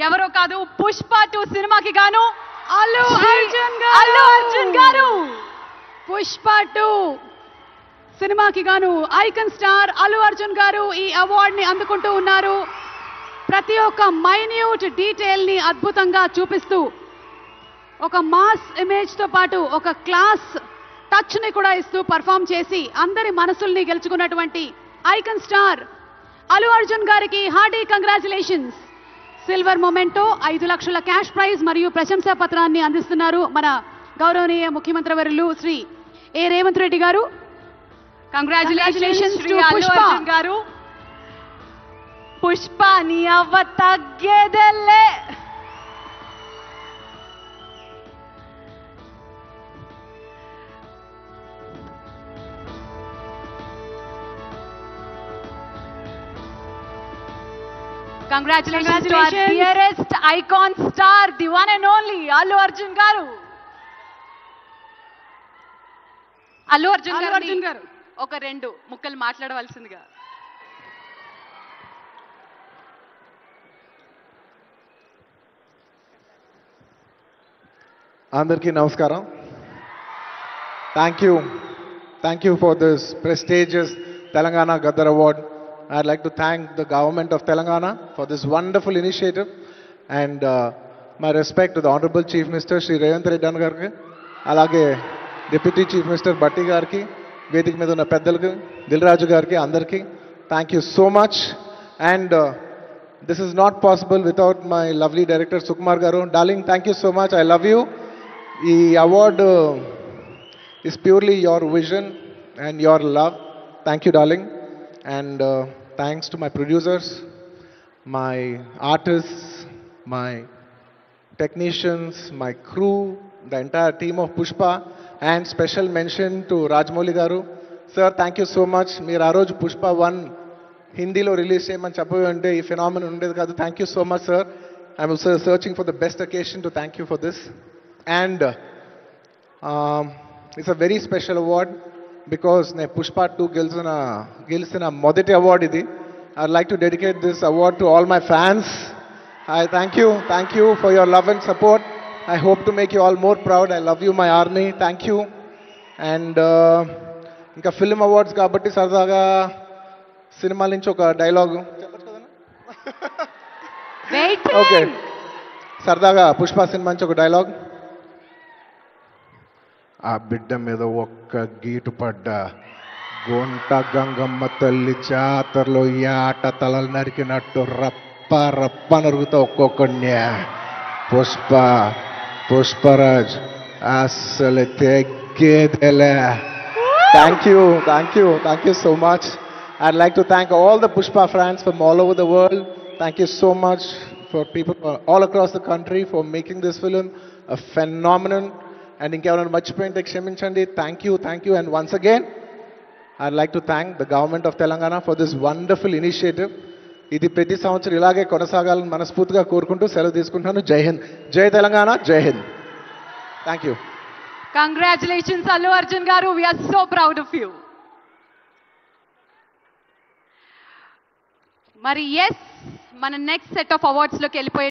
ఎవరో కాదు పుష్ప 2 సినిమాకి గాను అల్లు అర్జున్ గారు పుష్ప 2 సినిమాకి గాను ఐకాన్ స్టార్ అల్లు అర్జున్ గారు ఈ అవార్డుని అందుకుంటూ ఉన్నారు. ప్రతి ఒక్క మైన్యూట్ డీటెయిల్ ని అద్భుతంగా చూపిస్తూ ఒక మాస్ ఇమేజ్ తో పాటు ఒక క్లాస్ టచ్ ని కూడా ఇస్తూ పర్ఫామ్ చేసి అందరి మనసుల్ని గెలుచుకున్నటువంటి ఐకాన్ స్టార్ అల్లు అర్జున్ గారికి హార్డీ కంగ్రాచులేషన్స్. సిల్వర్ మొమెంటో 5 లక్షల క్యాష్ ప్రైజ్ మరియు ప్రశంసా పత్రాన్ని అందిస్తున్నారు మన గౌరవనీయ ముఖ్యమంత్రి వర్యులు శ్రీ ఏ రేవంత్ రెడ్డి గారు. కంగ్రాచులేషన్స్ టు పుష్ప గారు. పుష్ప నీ అవ్వ తగ్గేదెల్లే. Congratulations to our dearest icon star, the one and only Allu Arjun garu. Allu Arjun garu ఒక 2 ముక్కలు మాట్లాడవలసిందిగా. అందరికీ నమస్కారం. Thank you for this prestigious Telangana Gaddar Award. I'd like to thank the government of Telangana for this wonderful initiative and my respect to the Honorable Chief Minister Shri Revanth Reddy gariki, alage Deputy Chief Minister Batti gariki, వేదిక మీద ఉన్న పెద్దలకు, దిల్ రాజు గారికి, అందరికీ thank you so much. And this is not possible without my lovely director Sukumar garu. Darling, thank you so much. I love you. ఈ award is purely your vision and your love. Thank you darling. And thanks to my producers, my artists, my technicians, my crew, the entire team of Pushpa, and special mention to Rajamouli garu. Sir, thank you so much. Meer aa roju Pushpa 1 Hindi lo release cheyamani cheppavante ee phenomenon undedi kaadu. Thank you so much, sir. I'm also searching for the best occasion to thank you for this. And it's a very special award because ne Pushpa 2 gelisina modati award idi. I'd like to dedicate this award to all my fans. I thank you for your love and support. I hope to make you all more proud. I love you, my army. Thank you. And ఇంకా film awards కాబట్టి సరదాగా సినిమాల నుంచి ఒక dialogue చెప్పచ్చు కదన్నా? Okay, సరదాగా Pushpa cinema నుంచి ఒక డైలాగ్. ఆ బిడ్డ మీద ఒక్క గీటు పడ్డ గొంట గంగమ్మ తల్లి జాతరలో ఈ ఆట తలలు నరికినట్టు రప్ప రప్ప నరుగుతా ఒక్కొక్కడిని. పుష్పరాజ్ అసలు తెగ్గేదెలే. Thank you so much. I'd like to thank all the Pushpa fans from all over the world. Thank you so much for people all across the country for making this film a phenomenon. And inkevarana marchipoyinte kshaminchandi. Thank you. And once again, I'd like to thank the government of Telangana for this wonderful initiative. ఇది ప్రతి సంవత్సరం ఇలాగే కొనసాగాలని మనస్ఫూర్తిగా కోరుకుంటూ సెలవు తీసుకుంటున్నాను. జై హింద్, జై తెలంగాణ, జై Hind. Thank you. Congratulations Allu Arjun garu. We are so proud of you. మరి ఎస్, మన నెక్స్ట్ సెట్ ఆఫ్ అవార్డ్స్ లోకి వెళ్ళిపోయే